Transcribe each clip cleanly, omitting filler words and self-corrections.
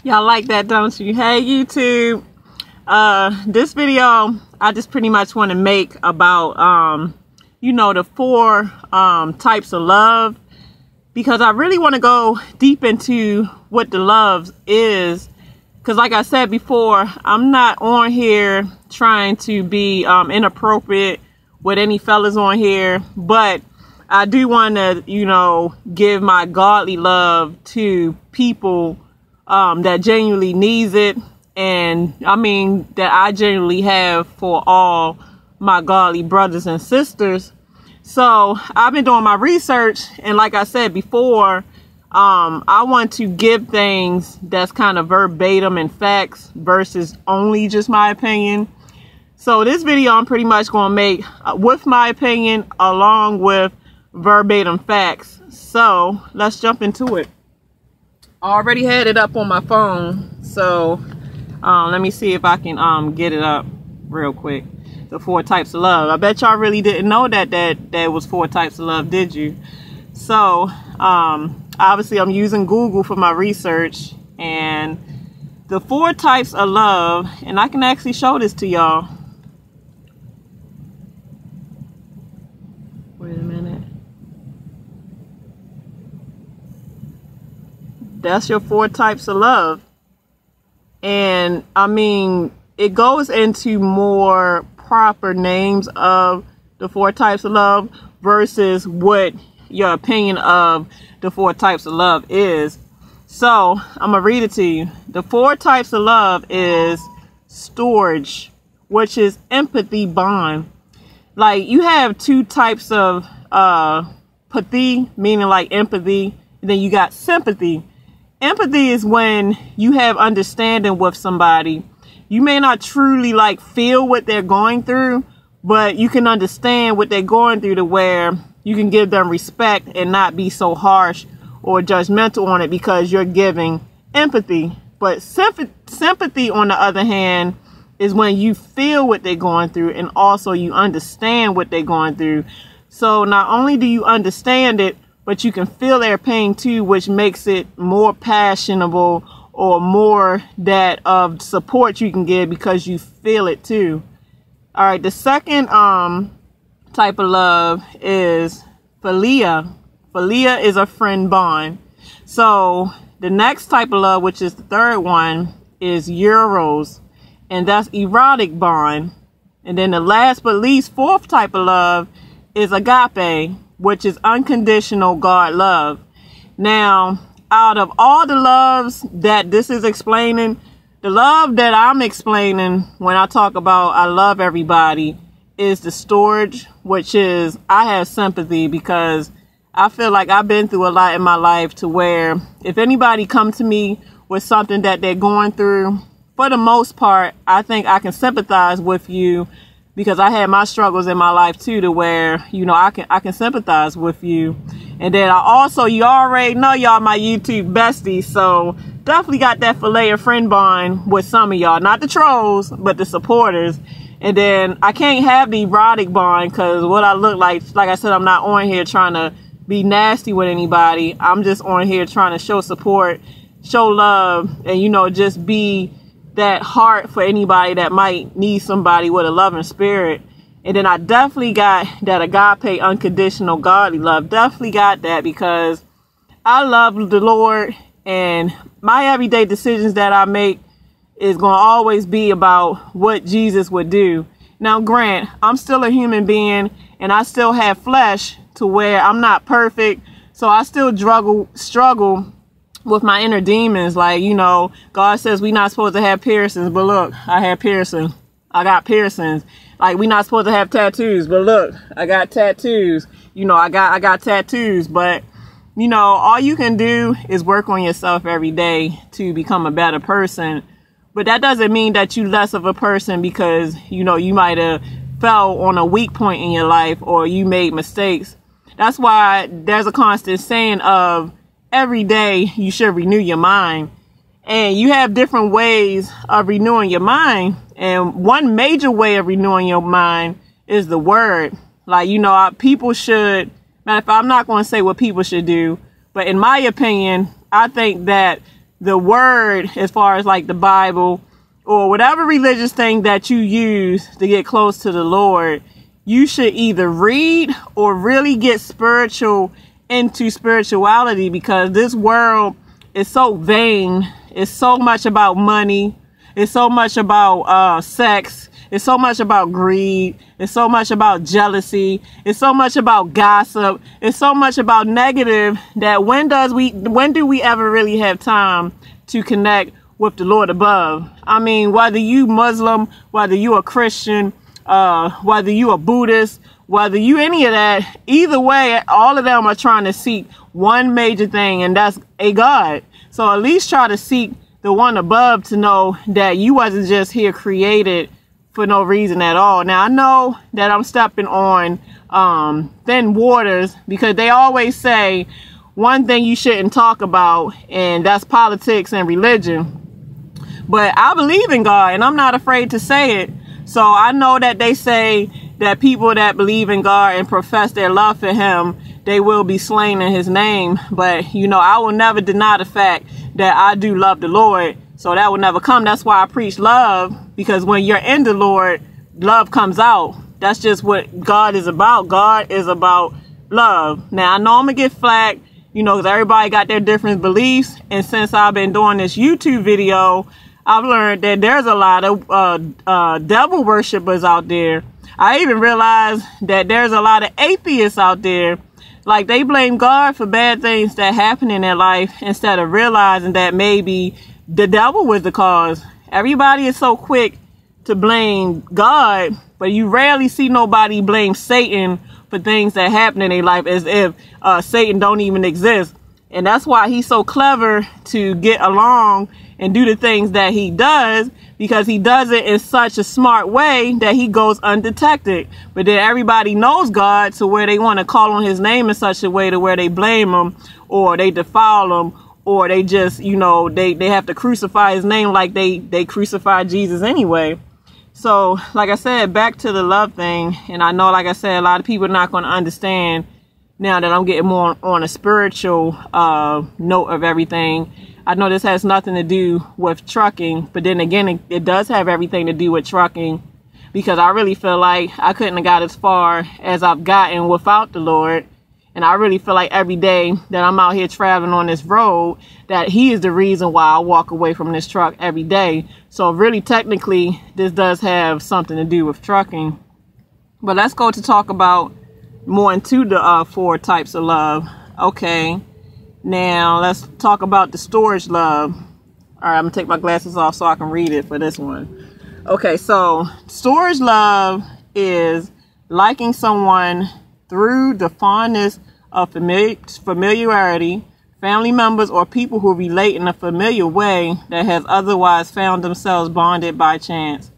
Y'all like that, don't you? Hey, YouTube. This video, I just pretty much want to make about, the 4 types of love, because I really want to go deep into what the love is. Because like I said before, I'm not on here trying to be inappropriate with any fellas on here, but I do want to, give my godly love to people that genuinely needs it. And I mean, that I genuinely have for all my godly brothers and sisters. So I've been doing my research. And like I said before, I want to give things that's kind of verbatim and facts versus only just my opinion. So this video I'm pretty much going to make with my opinion along with verbatim facts. So let's jump into it. I already had it up on my phone, so let me see if I can get it up real quick. The 4 types of love. I bet y'all really didn't know that was 4 types of love, did you? So obviously I'm using Google for my research, and the 4 types of love, and I can actually show this to y'all. Wait a minute. That's your 4 types of love. And I mean, it goes into more proper names of the 4 types of love versus what your opinion of the 4 types of love is. So I'm gonna read it to you. The 4 types of love is storage, which is empathy bond. Like, you have 2 types of pathy, meaning like empathy, and then you got sympathy. Empathy is when you have understanding with somebody. You may not truly like feel what they're going through, but you can understand what they're going through to where you can give them respect and not be so harsh or judgmental on it because you're giving empathy. But sympathy, on the other hand, is when you feel what they're going through and also you understand what they're going through. So not only do you understand it, but you can feel their pain too, which makes it more passionable or more that of support you can give because you feel it too. All right, the second type of love is philia. Philia is a friend bond. So the next type of love, which is the 3rd one, is eros, and that's erotic bond. And then the last but least 4th type of love is agape, which is unconditional God love. Now, out of all the loves that this is explaining, the love that I'm explaining when I talk about I love everybody is the storage, which is I have sympathy because I feel like I've been through a lot in my life to where if anybody come to me with something that they're going through, for the most part, I think I can sympathize with you because I had my struggles in my life too, to where, I can sympathize with you. And then I also, you already know y'all my YouTube besties, so definitely got that filet of friend bond with some of y'all, not the trolls, but the supporters. And then I can't have the erotic bond because what I look like I said, I'm not on here trying to be nasty with anybody. I'm just on here trying to show support, show love, and, just be that heart for anybody that might need somebody with a loving spirit. And then I definitely got that agape, unconditional, godly love. Definitely got that because I love the Lord, and my everyday decisions that I make is going to always be about what Jesus would do. Now, grant, I'm still a human being, and I still have flesh to where I'm not perfect. So I still struggle with my inner demons. Like, God says we're not supposed to have piercings, but look, I have piercings. I got piercings. Like, we're not supposed to have tattoos, but look, I got tattoos. I got tattoos, but all you can do is work on yourself every day to become a better person. But that doesn't mean that you less of a person because, you might have fell on a weak point in your life or you made mistakes. That's why there's a constant saying of every day you should renew your mind. And you have different ways of renewing your mind. And one major way of renewing your mind is the word. Like, people should, matter of fact, I'm not going to say what people should do, but in my opinion, I think that the word, as far as like the Bible or whatever religious thing that you use to get close to the Lord, you should either read or really get spiritual into spirituality, because this world is so vain. It's so much about money. It's so much about sex. It's so much about greed. It's so much about jealousy. It's so much about gossip. It's so much about negative that when do we ever really have time to connect with the Lord above? I mean, whether you Muslim, whether you a Christian, whether you a Buddhist, whether you any of that, either way, all of them are trying to seek one major thing, and that's a God. So at least try to seek the one above to know that you wasn't just here created for no reason at all. Now, I know that I'm stepping on thin waters, because they always say one thing you shouldn't talk about, and that's politics and religion. But I believe in God, and I'm not afraid to say it. So I know that they say that people that believe in God and profess their love for him, they will be slain in his name. But, you know, I will never deny the fact that I do love the Lord. So that will never come. That's why I preach love, because when you're in the Lord, love comes out. That's just what God is about. God is about love. Now, I know I'm going to get flack, you know, because everybody got their different beliefs. And since I've been doing this YouTube video, I've learned that there's a lot of devil worshippers out there. I even realized that there's a lot of atheists out there. Like, they blame God for bad things that happen in their life instead of realizing that maybe the devil was the cause. Everybody is so quick to blame God, but you rarely see nobody blame Satan for things that happen in their life, as if Satan don't even exist. And that's why he's so clever to get along and do the things that he does, because he does it in such a smart way that he goes undetected. But then everybody knows God, to where they want to call on his name in such a way to where they blame him, or they defile him, or they just, you know, they have to crucify his name like they crucified Jesus anyway. So, like I said, back to the love thing. And I know, like I said, a lot of people are not going to understand now that I'm getting more on a spiritual note of everything. I know this has nothing to do with trucking, but then again, it does have everything to do with trucking, because I really feel like I couldn't have got as far as I've gotten without the Lord. And I really feel like every day that I'm out here traveling on this road, that he is the reason why I walk away from this truck every day. So really, technically, this does have something to do with trucking. But let's go to talk about more into the 4 types of love. Okay. Now, let's talk about the storage love. All right, I'm going to take my glasses off so I can read it for this one. Okay, so storage love is liking someone through the fondness of familiarity, family members, or people who relate in a familiar way that has otherwise found themselves bonded by chance.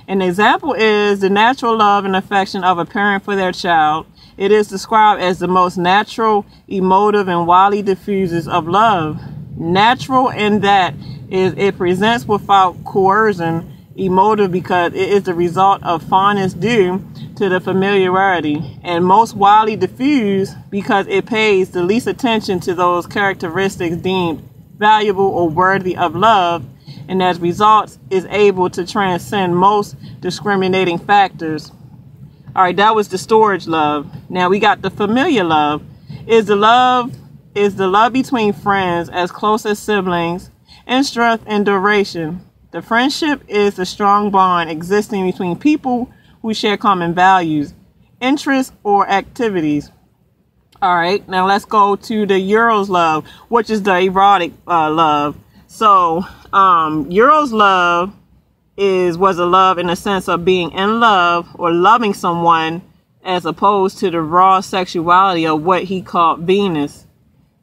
An example is the natural love and affection of a parent for their child. It is described as the most natural, emotive, and widely diffuses of love. Natural in that it presents without coercion, emotive because it is the result of fondness due to the familiarity, and most widely diffused because it pays the least attention to those characteristics deemed valuable or worthy of love, and as a result is able to transcend most discriminating factors. All right, that was the storage love. Now we got the familiar love. Is the love between friends as close as siblings in strength and duration. The friendship is the strong bond existing between people who share common values, interests, or activities. All right, now let's go to the Eros love, which is the erotic love. So, Eros love was a love in the sense of being in love or loving someone, as opposed to the raw sexuality of what he called Venus.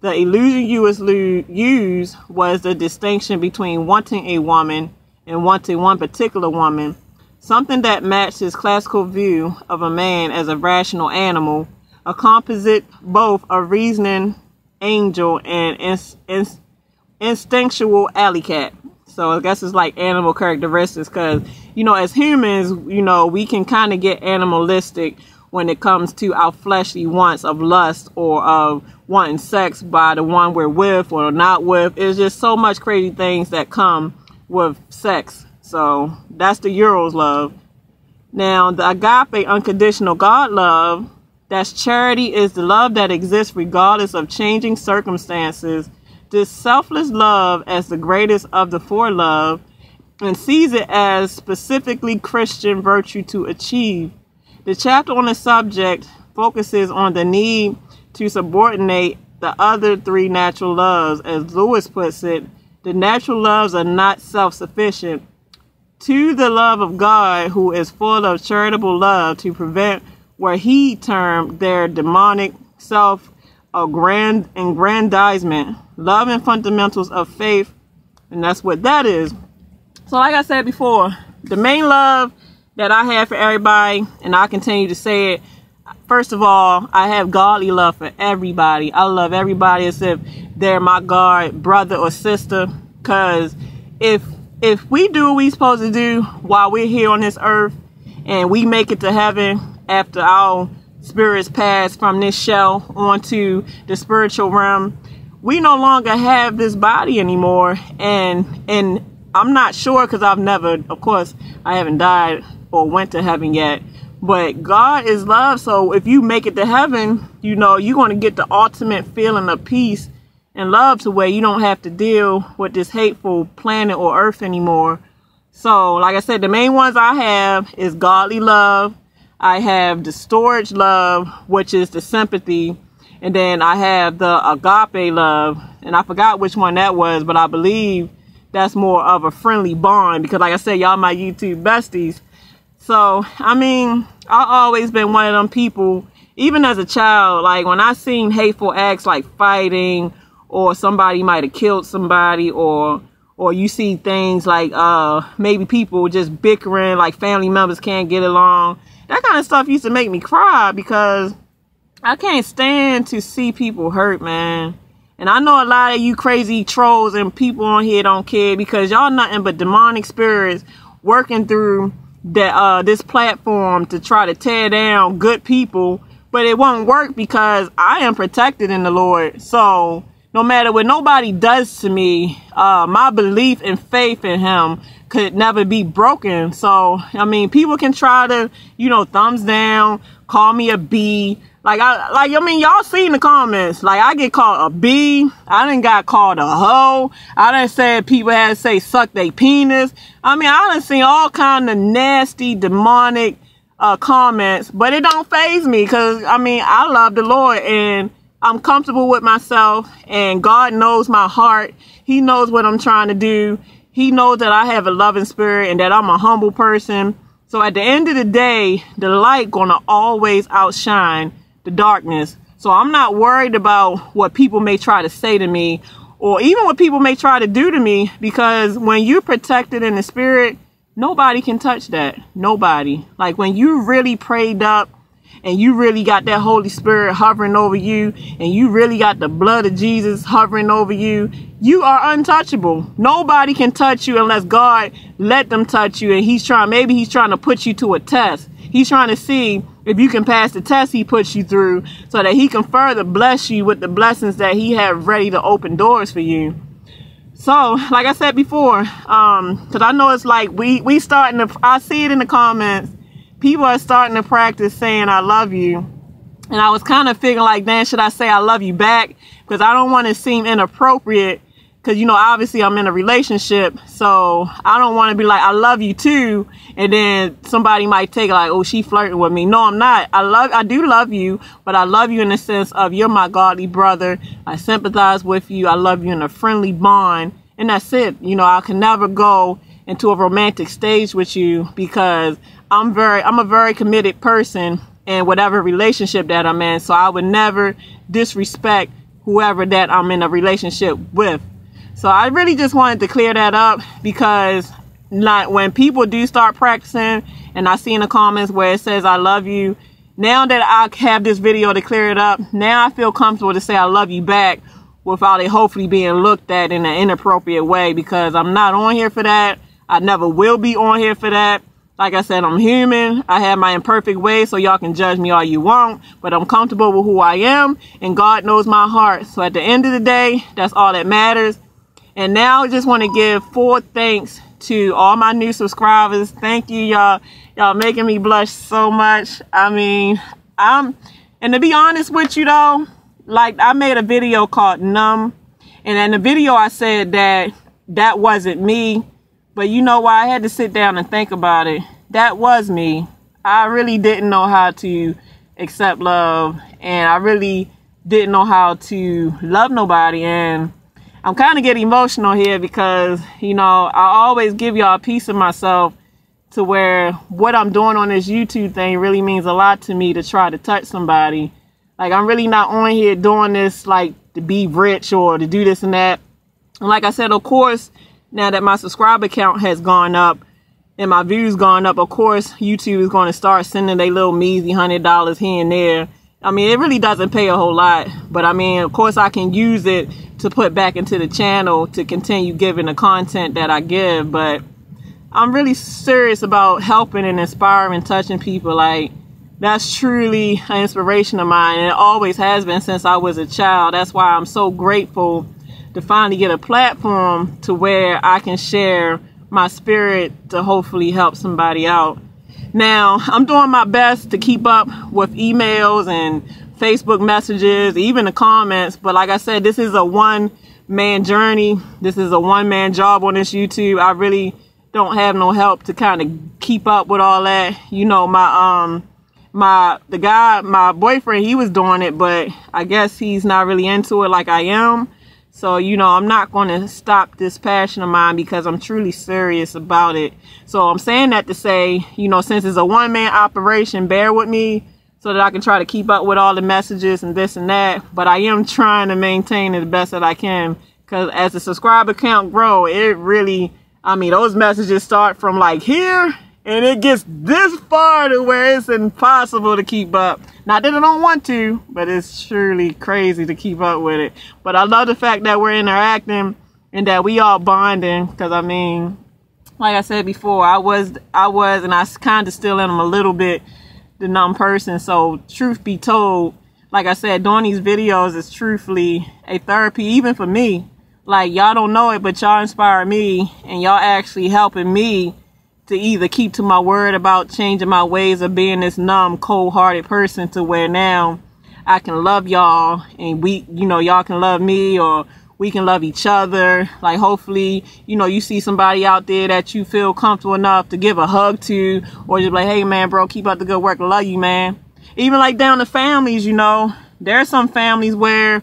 The illusion used was the distinction between wanting a woman and wanting one particular woman, something that matched his classical view of a man as a rational animal, a composite both of reasoning angel and instinctual alley cat. So I guess it's like animal characteristics, because, you know, as humans, you know, we can kind of get animalistic when it comes to our fleshly wants of lust or of wanting sex by the one we're with or not with. It's just so much crazy things that come with sex. So that's the Eros love. Now, the agape, unconditional God love, that's charity, is the love that exists regardless of changing circumstances. This selfless love as the greatest of the four love, and sees it as specifically Christian virtue to achieve. The chapter on the subject focuses on the need to subordinate the other three natural loves. As Lewis puts it, the natural loves are not self-sufficient. To the love of God, who is full of charitable love, to prevent what he termed their demonic self-aggrandizement, love and fundamentals of faith, and that's what that is. So like I said before, the main love that I have for everybody, and I continue to say it, first of all, I have godly love for everybody. I love everybody as if they're my God, brother or sister, because if we do what we're supposed to do while we're here on this earth, and we make it to heaven after our spirits pass from this shell onto the spiritual realm, we no longer have this body anymore. And I'm not sure, because I've never, of course, I haven't died or went to heaven yet. But God is love. So if you make it to heaven, you know, you're going to get the ultimate feeling of peace and love, to where you don't have to deal with this hateful planet or earth anymore. So like I said, the main ones I have is godly love. I have the storage love, which is the sympathy. And then I have the agape love. And I forgot which one that was, but I believe that's more of a friendly bond, because like I said, y'all my YouTube besties. So, I mean, I've always been one of them people, even as a child, like when I seen hateful acts like fighting, or somebody might have killed somebody, or you see things like maybe people just bickering, like family members can't get along. That kind of stuff used to make me cry, because I can't stand to see people hurt, man. And I know a lot of you crazy trolls and people on here don't care, because y'all nothing but demonic spirits working through this platform to try to tear down good people. But it won't work, because I am protected in the Lord. So no matter what nobody does to me, my belief and faith in him could never be broken. So, I mean, people can try to, you know, thumbs down, call me a B. I mean, y'all see in the comments, like, I get called a B. I done got called a hoe. I done said people had to say suck they penis. I mean, I done seen all kind of nasty, demonic comments, but it don't faze me, because, I mean, I love the Lord, and I'm comfortable with myself, and God knows my heart. He knows what I'm trying to do. He knows that I have a loving spirit and that I'm a humble person. So at the end of the day, the light gonna always outshine the darkness. So I'm not worried about what people may try to say to me, or even what people may try to do to me, because when you're protected in the spirit, nobody can touch that. Nobody. Like when you really prayed up and you really got that Holy Spirit hovering over you, and you really got the blood of Jesus hovering over you, you are untouchable. Nobody can touch you unless God let them touch you. And maybe he's trying to put you to a test. He's trying to see if you can pass the test he puts you through, so that he can further bless you with the blessings that he have ready to open doors for you. So, like I said before, because I know it's like we starting to, I see it in the comments, people are starting to practice saying I love you. And I was kind of figuring like, then should I say I love you back? Because I don't want to seem inappropriate, because, you know, obviously I'm in a relationship, so I don't want to be like, I love you too, and then somebody might take it like, oh, she flirting with me. No, I'm not. I do love you, but I love you in the sense of you're my godly brother. I sympathize with you. I love you in a friendly bond, and that's it. You know, I can never go into a romantic stage with you, because I'm a very committed person in whatever relationship that I'm in, so I would never disrespect whoever that I'm in a relationship with. So I really just wanted to clear that up, because like when people do start practicing, and I see in the comments where it says I love you, now that I have this video to clear it up, now I feel comfortable to say I love you back without it hopefully being looked at in an inappropriate way, because I'm not on here for that. I never will be on here for that. Like I said, I'm human. I have my imperfect ways, so y'all can judge me all you want. But I'm comfortable with who I am, and God knows my heart. So at the end of the day, that's all that matters. And now I just want to give full thanks to all my new subscribers. Thank you, y'all. Y'all making me blush so much. I mean, and to be honest with you though, like I made a video called Numb. And in the video I said that wasn't me. But you know why? I had to sit down and think about it. That was me. I really didn't know how to accept love. And I really didn't know how to love nobody. And I'm kind of getting emotional here because, you know, I always give y'all a piece of myself to where what I'm doing on this YouTube thing really means a lot to me to try to touch somebody. Like, I'm really not on here doing this, like, to be rich or to do this and that. And like I said, of course, now that my subscriber count has gone up and my views gone up, of course, YouTube is going to start sending their little measly $100 here and there. I mean, it really doesn't pay a whole lot. But I mean, of course, I can use it to put back into the channel to continue giving the content that I give. But I'm really serious about helping and inspiring and touching people. Like, that's truly an inspiration of mine. And it always has been since I was a child. That's why I'm so grateful to finally get a platform to where I can share my spirit to hopefully help somebody out. Now, I'm doing my best to keep up with emails and Facebook messages, even the comments. But like I said, this is a one-man journey. This is a one-man job on this YouTube. I really don't have no help to kind of keep up with all that. You know, my boyfriend, he was doing it, but I guess he's not really into it like I am. So, you know, I'm not going to stop this passion of mine because I'm truly serious about it. So I'm saying that to say, you know, since it's a one-man operation, bear with me so that I can try to keep up with all the messages and this and that. But I am trying to maintain it the best that I can, because as the subscriber count grow, it really, I mean, those messages start from like here and it gets this far to where it's impossible to keep up. Not that I don't want to, but it's surely crazy to keep up with it. But I love the fact that we're interacting and that we all bonding. Because I mean, like I said before, I was, and I kind of still am a little bit the numb person. So truth be told, like I said, doing these videos is truthfully a therapy, even for me. Like, y'all don't know it, but y'all inspire me, and y'all actually helping me to either keep to my word about changing my ways of being this numb, cold-hearted person to where now I can love y'all and we, you know, y'all can love me, or we can love each other. Like, hopefully, you know, you see somebody out there that you feel comfortable enough to give a hug to, or just like, hey man, bro, keep up the good work. I love you, man. Even like down to families, you know, there are some families where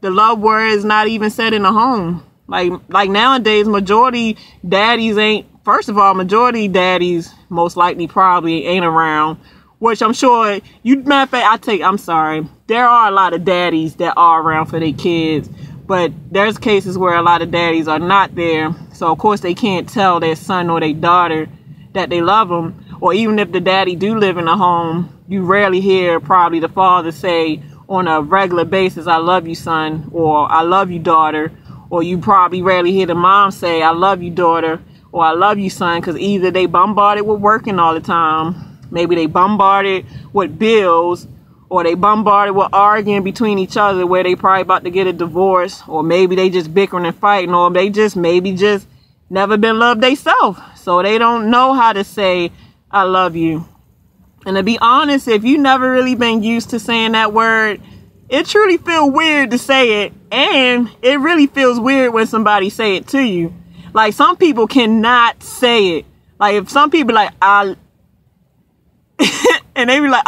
the love word is not even said in the home. Like nowadays, majority daddies ain't, first of all, majority daddies most likely probably ain't around, which I'm sure, matter of fact, I'm sorry, there are a lot of daddies that are around for their kids, but there's cases where a lot of daddies are not there. So of course they can't tell their son or their daughter that they love them. Or even if the daddy do live in a home, you rarely hear probably the father say on a regular basis, I love you, son, or I love you, daughter. Or you probably rarely hear the mom say, I love you, daughter, or I love you, son, because either they bombarded with working all the time, maybe they bombarded with bills, or they bombarded with arguing between each other where they probably about to get a divorce, or maybe they just bickering and fighting, or they just maybe just never been loved themselves, so they don't know how to say, I love you. And to be honest, if you never really been used to saying that word, it truly feels weird to say it, and it really feels weird when somebody say it to you. Like, some people cannot say it. Like, if some people like, and they be like,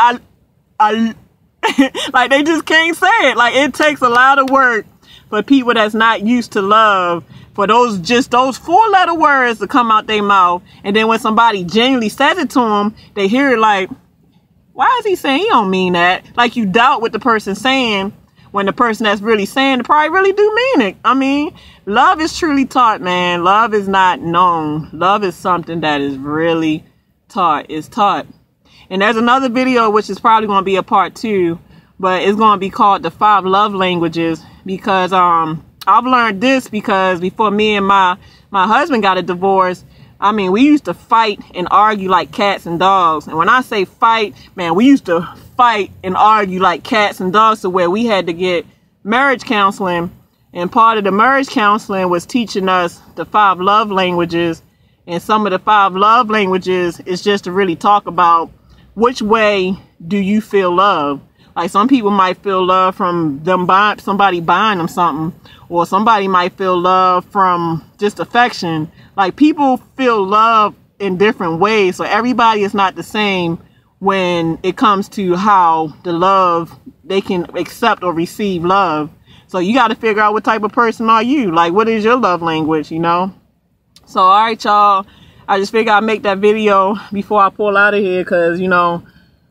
like, they just can't say it. Like, it takes a lot of work for people that's not used to love, for those 4-letter words to come out their mouth. And then when somebody genuinely says it to them, they hear it like, why is he saying he don't mean that? Like, you doubt what the person's saying, when the person that's really saying it probably really do mean it. I mean, love is truly taught, man. Love is not known. Love is something that is really taught. It's taught. And there's another video, which is probably going to be a part 2, but it's going to be called the 5 love languages, because I've learned this because before me and my husband got a divorce, I mean, we used to fight and argue like cats and dogs. And when I say fight, man, we used to fight and argue like cats and dogs to where we had to get marriage counseling. And part of the marriage counseling was teaching us the 5 love languages. And some of the 5 love languages is just to really talk about which way do you feel love. Like some people might feel love from them somebody buying them something, or somebody might feel love from just affection. Like people feel love in different ways. So everybody is not the same when it comes to how the love they can accept or receive love. So you got to figure out what type of person are you? Like, what is your love language, you know? So, all right, y'all. I just figured I'd make that video before I pull out of here because, you know,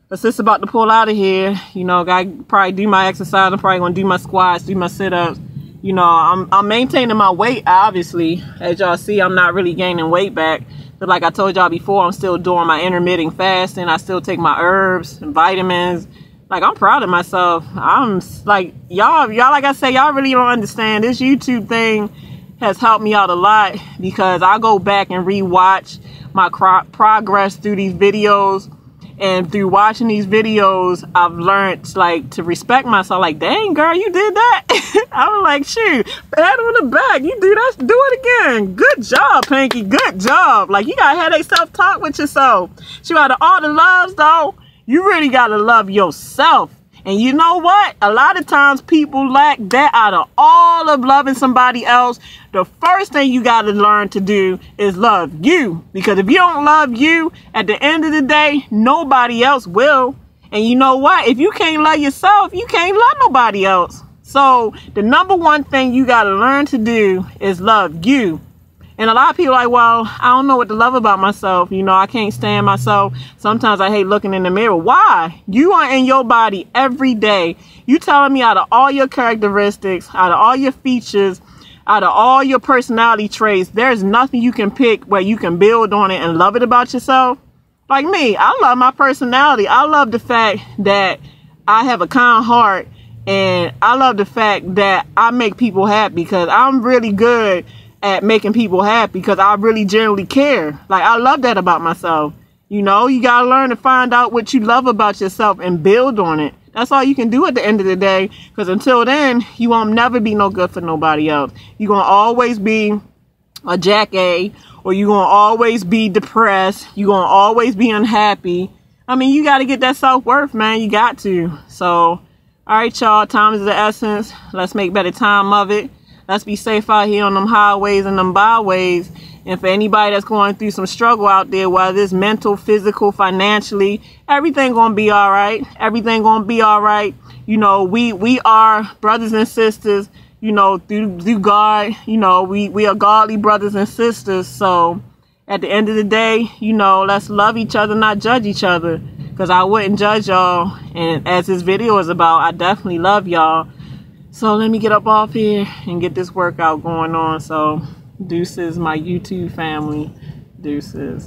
my sister about to pull out of here. You know, I probably do my exercise. I'm probably going to do my squats, do my sit-ups. You know, I'm maintaining my weight, obviously. As y'all see, I'm not really gaining weight back. But like I told y'all before, I'm still doing my intermittent fasting. I still take my herbs and vitamins. Like, I'm proud of myself. I'm like, y'all, like I say, y'all really don't understand. This YouTube thing has helped me out a lot because I go back and rewatch my progress through these videos. And through watching these videos, I've learned, like, to respect myself. Like, dang, girl, you did that? I was like, shoot, pat on the back. You do that, do it again. Good job, Pinky. Good job. Like, you got to have that self-talk with yourself. Shoot, out of all the loves, though, you really got to love yourself. And you know what? A lot of times people lack that. Out of all of loving somebody else, the first thing you got to learn to do is love you. Because if you don't love you, at the end of the day, nobody else will. And you know what? If you can't love yourself, you can't love nobody else. So the number one thing you got to learn to do is love you. And a lot of people are like, well, I don't know what to love about myself. You know, I can't stand myself. Sometimes I hate looking in the mirror. Why? You are in your body every day. You telling me out of all your characteristics, out of all your features, out of all your personality traits, there's nothing you can pick where you can build on it and love it about yourself? Like me, I love my personality. I love the fact that I have a kind heart. And I love the fact that I make people happy because I'm really good at making people happy because I really genuinely care. Like, I love that about myself. You know, you got to learn to find out what you love about yourself and build on it. That's all you can do at the end of the day. Because until then, you won't never be no good for nobody else. You're going to always be a jack A, or you're going to always be depressed. You're going to always be unhappy. I mean, you got to get that self-worth, man. You got to. So, all right, y'all. Time is the essence. Let's make better time of it. Let's be safe out here on them highways and them byways. And for anybody that's going through some struggle out there, whether it's mental, physical, financially, everything gonna be all right. Everything gonna be all right. You know, we are brothers and sisters, you know, through God. You know, we are godly brothers and sisters. So at the end of the day, you know, let's love each other, not judge each other. Because I wouldn't judge y'all. And as this video is about, I definitely love y'all. So let me get up off here and get this workout going on. So deuces, my YouTube family. Deuces.